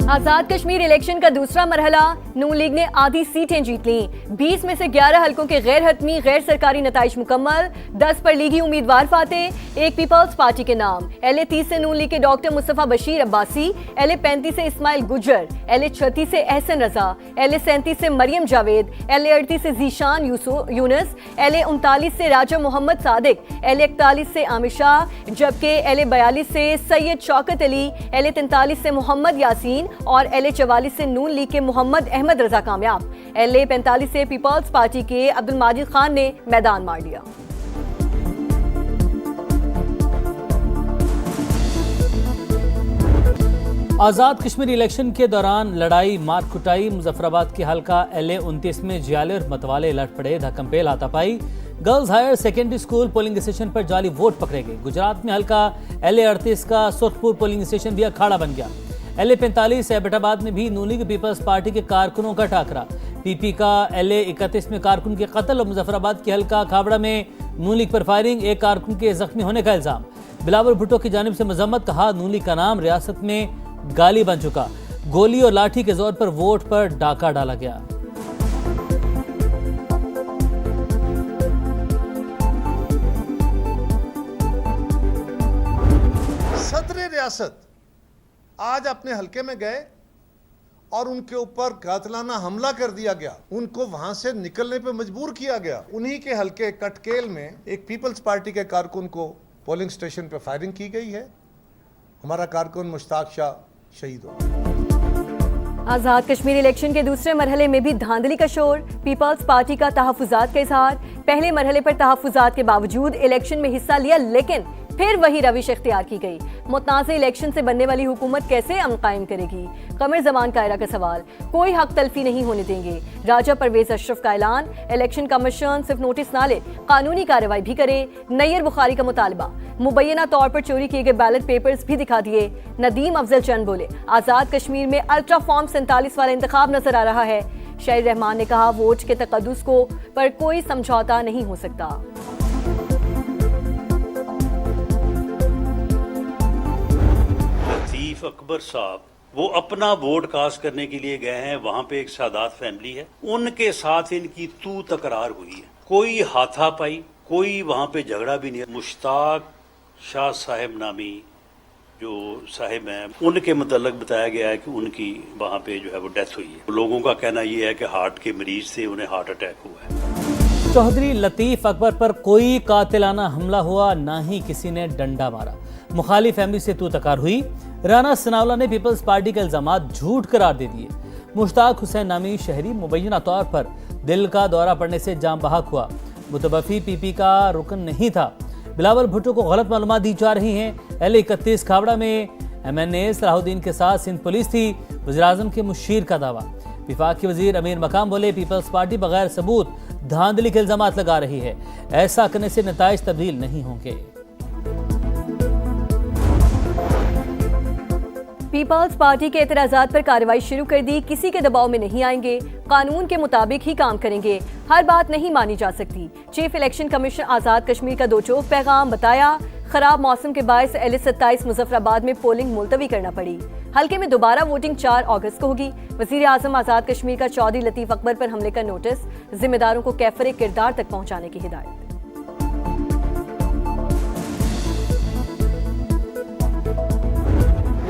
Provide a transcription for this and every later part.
आजाद Kashmir election का दूसरा मरहला, नून league ने आधी सीटें जीत लीं। 20 में से 11 हलकों के गैर हतमी गैर सरकारी नताइज मुकम्मल, 10 पर लीगी उम्मीदवार फाते, एक पीपल्स पार्टी के नाम। LA30 से नून लीग के डॉक्टर मुस्तफा बशीर अब्बासी, LA35 से इस्माइल गुजर, LA36 से एहसन रजा, LA37 से मरियम जावेद, LA38 से जीशान यूनुस, LA39 से राजा मोहम्मद सादिक, LA41 से आमिर शाह, जबकि LA42 से सैयद शौकत अली, LA43 से मोहम्मद यासीन और LA44 से नून लीग के मोहम्मद अहमद रजा कामयाब। LA45 से पीपल्स पार्टी के अब्दुल माजिद खान ने मैदान मार लिया। आज़ाद कश्मीर इलेक्शन के दौरान लड़ाई मार कुटाई, मुजफ्फराबाद के हल्का LA29 में जियाले और मतवाले लड़ पड़े, धक्कमपेल हाथापाई, girls higher secondary school polling station पर जाली वोट पकड़े गए। गुजरात में हल्का LA38 का सुरखपुर पोलिंग स्टेशन भी अखाड़ा बन गया। LA45 एबटाबाद में भी नून लीग पीपल्स पार्टी के कारकुनों का टाकरा, PP का LA31 में कारकुन के कत्ल और मुजफ्फराबाद के हल्का खाबड़ा में नून लीग पर फायरिंग, एक कारकुन के जख्मी होने का इल्जाम। बिलावल भुट्टो की जानिब से मजम्मत, कहा नून लीग का नाम रियासत में गाली बन चुका, गोली और लाठी के जोर पर वोट पर डाका डाला गया। सदर रियासत आज अपने हलके में गए और उनके ऊपर कातिलाना हमला कर दिया गया, उनको वहां से निकलने पे मजबूर किया गया। उन्हीं के हलके कटकेल में एक पीपल्स पार्टी के कारकुन को पोलिंग स्टेशन पे फायरिंग की गई है। हमारा कारकुन मुश्ताक शाह शहीद हो। आजाद कश्मीर इलेक्शन के दूसरे मरहले में भी धांधली का शोर, पीपल्स पार्टी का तहफुजात का इजहार। पहले मरहले पर तहफुजात के बावजूद इलेक्शन में हिस्सा लिया, लेकिन फिर वही रविश इख्तियार की गई। मुतनाज़ इलेक्शन से बनने वाली हुकूमत कैसे अमन कायम करेगी? कमर जमान कायरा का सवाल, कोई हक तलफी नहीं होने देंगे। राजा परवेज अशरफ का ऐलान, इलेक्शन कमीशन सिर्फ नोटिस ना ले, कानूनी कार्रवाई भी करे। नैयर बुखारी का मुतालबा, मुबैना तौर पर चोरी किए गए बैलेट पेपर्स भी दिखा दिए। नदीम अफजल चंद बोले, आज़ाद कश्मीर में अल्ट्रा फॉर्म 47 वाला इंतखाब नजर आ रहा है। शाहिर रहमान ने कहा, वोट के तकद्दुस को पर कोई समझौता नहीं हो सकता। लतीफ अकबर साहब वो अपना वोट कास्ट करने के लिए गए हैं, वहां पे एक सादात फैमिली है, उनके साथ इनकी तू तकरार हुई है, कोई हाथापाई, कोई वहां पे झगड़ा भी नहीं है। मुश्ताक शाह साहब नामी जो साहिब हैं, उनके मुतल्लक बताया गया है कि उनकी वहां पे जो है वो डेथ हुई है। लोगों का कहना ये है कि हार्ट के मरीज से उन्हें हार्ट अटैक हुआ है। चौधरी लतीफ अकबर पर कोई कातिलाना हमला हुआ, ना ही किसी ने डंडा मारा। मुखालिफ फैमिली से तू तकार हुई। राना सनाउल्लाह ने पीपल्स पार्टी के इल्जामात झूठ करार दे दिए। मुश्ताक हुसैन नामी शहरी मुबैना तौर पर दिल का दौरा पड़ने से जाम बहक हुआ, मुतवफ़ी PP का रुकन नहीं था। बिलावल भुट्टो को गलत मालूमात दी जा रही हैं। LA31 खाबड़ा में MNA सलाहुद्दीन के साथ सिंध पुलिस थी, वज़ीर-ए-आज़म के मुशीर का दावा। विफाकी वजीर अमीर मकाम बोले, पीपल्स पार्टी बगैर सबूत धांधली के इल्जामात लगा रही है, ऐसा करने से नताइज तब्दील नहीं होंगे। पीपल्स पार्टी के एतराज़ात पर कार्रवाई शुरू कर दी, किसी के दबाव में नहीं आएंगे, कानून के मुताबिक ही काम करेंगे, हर बात नहीं मानी जा सकती। Chief election commission Azad Kashmir का दो चौक पैगाम, बताया खराब मौसम के बायस LA27 मुजफ्फराबाद में पोलिंग मुलतवी करना पड़ी। हल्के में दोबारा वोटिंग 4 अगस्त को होगी। वज़ीर आज़म आज़ाद कश्मीर का चौधरी लतीफ अकबर पर हमले का नोटिस, जिम्मेदारों को कैफरे किरदार तक पहुंचाने की हिदायत।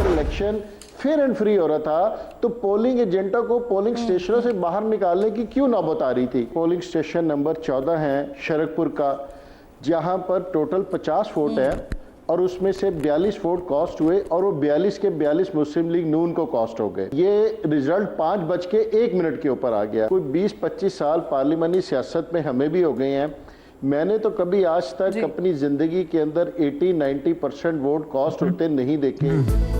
इलेक्शन फेयर एंड फ्री हो रहा था तो पोलिंग एजेंटों को पोलिंग स्टेशनों से बाहर निकालने की क्यों नौबत आ रही थी? पोलिंग स्टेशन नंबर 14 है शरकपुर का, जहां पर टोटल 50 वोट है और उसमें से 42 वोट कॉस्ट हुए और वो 42 के 42 मुस्लिम लीग नून को कॉस्ट हो गए। ये रिजल्ट 5:01 के ऊपर आ गया। कोई 20-25 साल पार्लिमानी सियासत में हमें भी हो गए हैं। मैंने तो कभी आज तक अपनी जिंदगी के अंदर 80-90% वोट कॉस्ट होते नहीं देखे।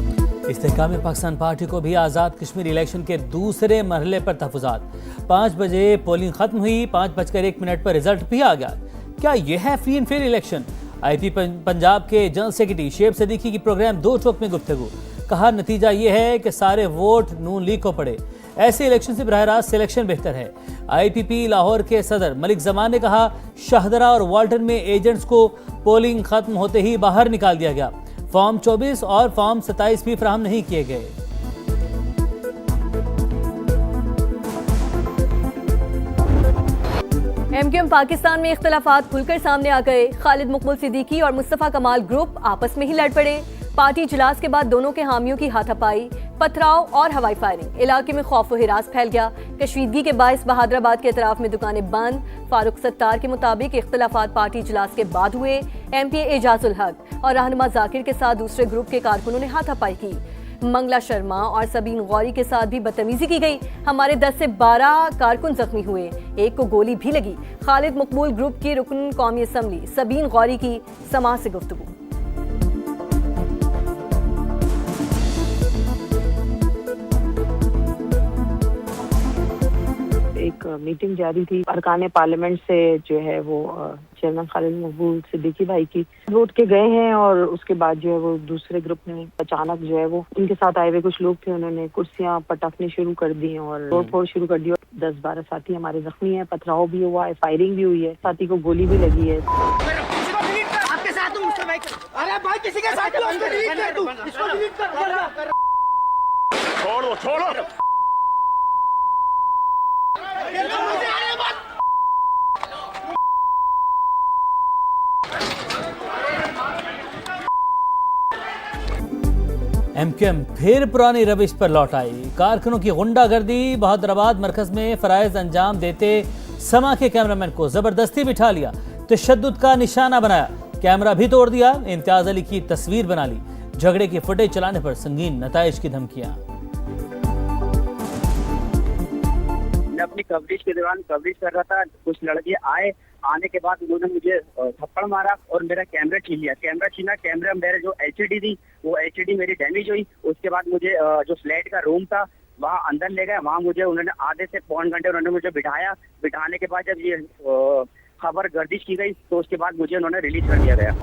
इस्तेहकाम पाकिस्तान पार्टी को भी आज़ाद कश्मीर इलेक्शन के दूसरे मरहले पर तहफुजात। 5 बजे पोलिंग खत्म हुई, 5:01 पर रिजल्ट भी आ गया। क्या यह है free and fair election? IP Punjab के जनरल सेक्रेटरी शेब सदीकी की प्रोग्राम दो चौक में गुफ्तगू, कहा नतीजा यह है कि सारे वोट नून लीग को पड़े, ऐसे इलेक्शन से बराह रास्त सिलेक्शन बेहतर है। IPP लाहौर के सदर मलिक जमान ने कहा, शाहदरा और वाल्टन में एजेंट्स को पोलिंग खत्म होते ही बाहर निकाल दिया गया, फॉर्म 24 और फॉर्म 27 भी फराहम नहीं किए गए। एमक्यूएम पाकिस्तान में इख्तलाफात खुलकर सामने आ गए। खालिद मकबूल सिद्दीकी और मुस्तफ़ा कमाल ग्रुप आपस में ही लड़ पड़े। पार्टी इजलास के बाद दोनों के हामियों की हाथापाई, पथराव और हवाई फायरिंग। इलाके में खौफ व हिरास फैल गया। कशीदगी के बायस बहादुराबाद के अतराफ में दुकानें बंद। फारूक सत्तार के मुताबिक इख्तलाफात पार्टी इजलास के बाद हुए। MP एजाजुल हक और रहनुमा जाकिर के साथ दूसरे ग्रुप के कारकुनों ने हाथापाई की। मंगला शर्मा और सबीन गौरी के साथ भी बदतमीजी की गई। हमारे 10 से 12 कारकुन जख्मी हुए, एक को गोली भी लगी। खालिद मकबूल ग्रुप की रुकन कौमी असम्बली सबीन गौरी की समाज से गुफ्तगू। एक मीटिंग जारी थी अरकान पार्लियामेंट से, जो है वो चेयरमैन खालिद मकबूल सिद्दीकी भाई की लौट के गए हैं और उसके बाद जो है वो दूसरे ग्रुप ने अचानक जो है वो उनके साथ आए हुए कुछ लोग थे, उन्होंने कुर्सियां पटकनी शुरू कर दी और तोड़ फोड़ शुरू कर दी। 10-12 साथी हमारे जख्मी है, पथराव भी हुआ है, फायरिंग भी हुई है, साथी को गोली भी लगी है। आपके साथ हूं, अरे भाई किसी के साथ छोड़ो। एमक्यूएम फिर पुरानी रविश पर लौट आई। कारकुनों की गुंडागर्दी। बहादुराबाद मरकज में फराइज अंजाम देते समा के कैमरामैन को जबरदस्ती बिठा लिया, तशद्दुद का निशाना बनाया, कैमरा भी तोड़ दिया, इम्तियाज अली की तस्वीर बना ली। झगड़े की फुटेज चलाने पर संगीन नताइज की धमकियां। मैं अपनी कवरेज के दौरान कवरेज कर रहा था, कुछ लड़के आने के बाद उन्होंने मुझे थप्पड़ मारा और मेरा कैमरा छीन लिया। कैमरा मेरे जो एचडी थी वो एचडी मेरी डैमेज हुई। उसके बाद मुझे जो फ्लैट का रूम था वहाँ अंदर ले गए। वहाँ मुझे उन्होंने आधे से पौन घंटे उन्होंने मुझे बिठाया। बिठाने के बाद जब ये खबर गर्दिश की गई तो उसके बाद मुझे उन्होंने रिलीज कर दिया गया।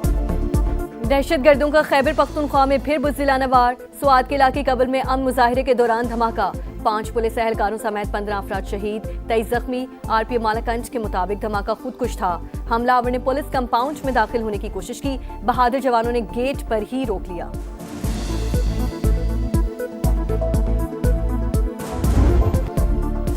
दहशतगर्दों का खैबर पख्तूनख्वा में फिर बुज़दिलाना वार। स्वात के इलाके कबल में अमन मुजाहिरे के दौरान धमाका। 5 पुलिस एहलकारों समेत 15 अफराद शहीद, 23 जख्मी। RPO मालाकंज के मुताबिक धमाका खुदकुश था। हमलावर ने पुलिस कंपाउंड में दाखिल होने की कोशिश की। बहादुर जवानों ने गेट पर ही रोक लिया।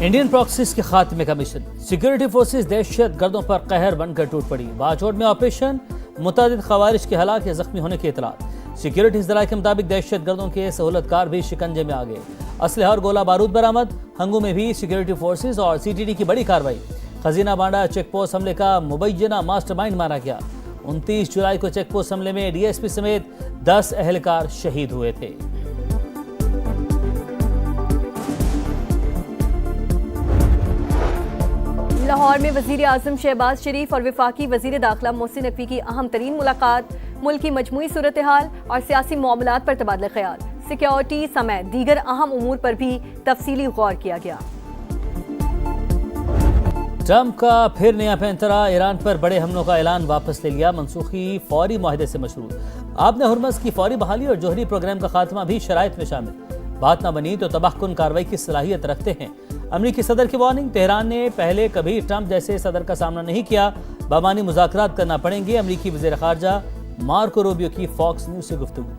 इंडियन प्रॉक्सीज के खात्मे का मिशन। सिक्योरिटी फोर्सेज दहशत गर्दों पर कहर बनकर टूट पड़ी। बाजोड़ में ऑपरेशन, मुतादिद खवारिश के हलाक या जख्मी होने की इतलात। सिक्योरिटी ज़राए के मुताबिक दहशत गर्दों के सहूलतकार भी शिकंजे में आ गए। असलहा और गोला बारूद बरामद। हंगू में भी सिक्योरिटी फोर्सेज और CTD की बड़ी कार्रवाई। खजीना बांडा चेक पोस्ट हमले का मुबैना मास्टरमाइंड माना गया। 29 जुलाई को चेक पोस्ट हमले में DSP समेत 10 एहलकार शहीद हुए थे। लाहौर में वज़ीर आज़म शहबाज शरीफ और वफाकी वज़ीर दाखिला मोहसिन नकवी की अहम तरीन मुलाकात। मुल्क की मजमूई सूरत हाल और सियासी मामलात पर तबादला ख्याल। सिक्योरिटी समेत दीगर अहम उमूर पर भी तफसीली गौर किया गया। ट्रंप का फिर नया पैंतरा। ईरान पर बड़े हमलों का ऐलान वापस ले लिया। मनसूखी फौरी मुआहदे से मशरूत। आपने हुर्मस की फौरी बहाली और जोहरी प्रोग्राम का खात्मा भी शराइत में शामिल। बात ना बनी तो तबाहकुन कार्रवाई की सलाहियत रखते हैं। अमरीकी सदर की वार्निंग। तेहरान ने पहले कभी ट्रंप जैसे सदर का सामना नहीं किया, बामानी मुज़ाकरात करना पड़ेंगे। अमरीकी वज़ीर ख़ारजा मार्को रूबियो की फॉक्स न्यूज़ से गुफ्तगू।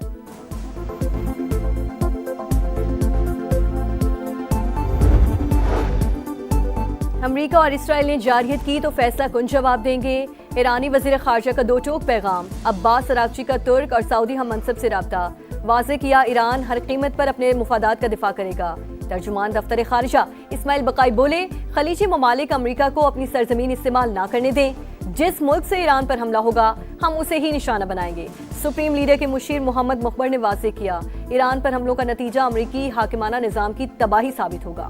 अमरीका और इसराइल ने जारियत की तो फैसला कुन जवाब देंगे। ईरानी वज़ीर ख़ारजा का दो टोक पैगाम। अब्बास अरागची का तुर्क और सऊदी हम मनसब से रब्ता। वाज़े किया ईरान हर कीमत पर अपने मुफादात का दिफा करेगा। तर्जुमान दफ्तर खारिजा इस्माइल बकाई बोले, खलीजी ममालिक अमरीका को अपनी सरजमीन इस्तेमाल ना करने दें। जिस मुल्क से ईरान पर हमला होगा हम उसे ही निशाना बनाएंगे। सुप्रीम लीडर के मुशीर मोहम्मद मुखबर ने वाज़े किया, ईरान पर हमलों का नतीजा अमरीकी हाकिमाना निज़ाम की तबाही साबित होगा।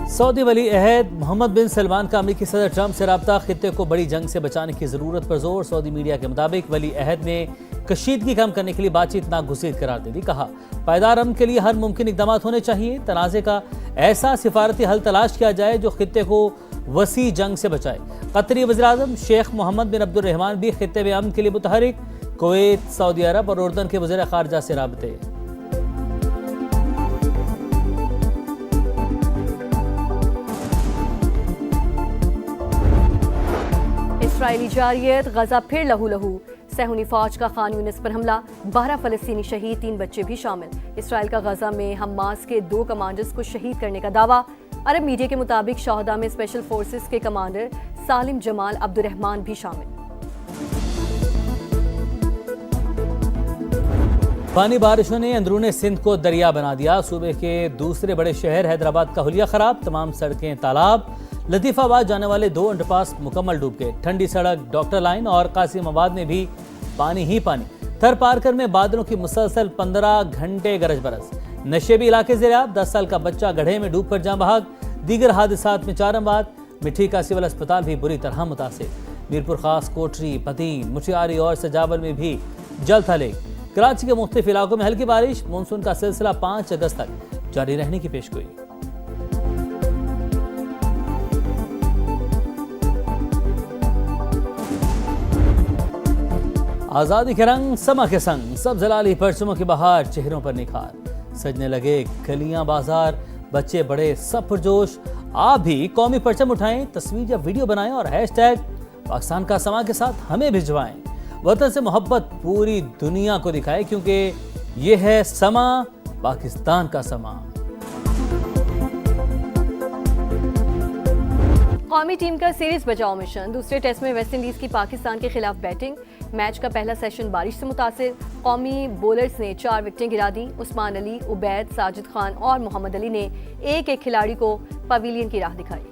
सऊदी वली अहद मोहम्मद बिन सलमान का अमरीकी सदर ट्रंप से रब्ता। खित्ते को बड़ी जंग से बचाने की जरूरत पर जोर। सऊदी मीडिया के मुताबिक वली अहद ने कशीदगी कम करने के लिए बातचीत नागुज़ीर करार दे दी। कहा, पायदार अमन के लिए हर मुमकिन इक़दाम होने चाहिए। तनाज़े का ऐसा सिफारती हल तलाश किया जाए जो खित्ते को वसी जंग से बचाए। कतरी वज़ीर-ए-आज़म शेख मोहम्मद बिन अब्दुर्रहमान भी खित्ते में अमन के लिए मुतहरिक। कुवैत, सऊदी अरब और उर्दन के वज़ीर ख़ारजा से राबते। इसराइली जारियत, गजा फिर लहू लहू। सहूनी फौज का खान यूनिस पर हमला, 12 फलस्तीनी शहीद, 3 बच्चे भी शामिल। इसराइल का गजा में हमास के 2 कमांडर्स को शहीद करने का दावा। अरब मीडिया के मुताबिक शहदा में स्पेशल फोर्सेस के कमांडर सालिम जमाल अब्दुर्रहमान भी शामिल। पानी बारिशों ने अंदरूने सिंध को दरिया बना दिया। सूबे के दूसरे बड़े शहर हैदराबाद का हुलिया खराब, तमाम सड़कें तालाब। लतीफाबाद जाने वाले 2 अंडरपास मुकम्मल डूब गए। ठंडी सड़क, डॉक्टर लाइन और कासिमाबाद में भी पानी ही पानी। थर पारकर में बादलों की मुसलसल 15 घंटे गरज बरस। नशेबी इलाके ज़ेरे-आब, 10 साल का बच्चा गड्ढे में डूब कर जान बहक। दीगर हादसात में चारमबाद, मिठी का सिविल अस्पताल भी बुरी तरह मुतासिर। मीरपुर खास, कोटरी, पदीन, मुठियारी और सजावल में भी जल थले। कराची के मुख्तलिफ इलाकों में हल्की बारिश। मानसून का सिलसिला 5 अगस्त तक जारी रहने की पेशगोई। आजादी के रंग, समा के संग, सब जलाली परचमों की बहार, चेहरों पर निखार। सजने लगे गलियां बाजार, बच्चे बड़े सब पुरजोश। आप भी कौमी परचम उठाएं, तस्वीर या वीडियो बनाएं और हैशटैग पाकिस्तान का समा के साथ हमें भिजवाएं। वतन से मोहब्बत पूरी दुनिया को दिखाए, क्योंकि ये है समा, पाकिस्तान का समा। कौमी टीम का सीरीज बचाओ मिशन। दूसरे टेस्ट में वेस्टइंडीज की पाकिस्तान के खिलाफ बैटिंग। मैच का पहला सेशन बारिश से मुतासिर। कौमी बॉलर्स ने 4 विकेटें गिरा दी। उस्मान अली, उबैद, साजिद खान और मोहम्मद अली ने एक-एक खिलाड़ी को पवेलियन की राह दिखाई।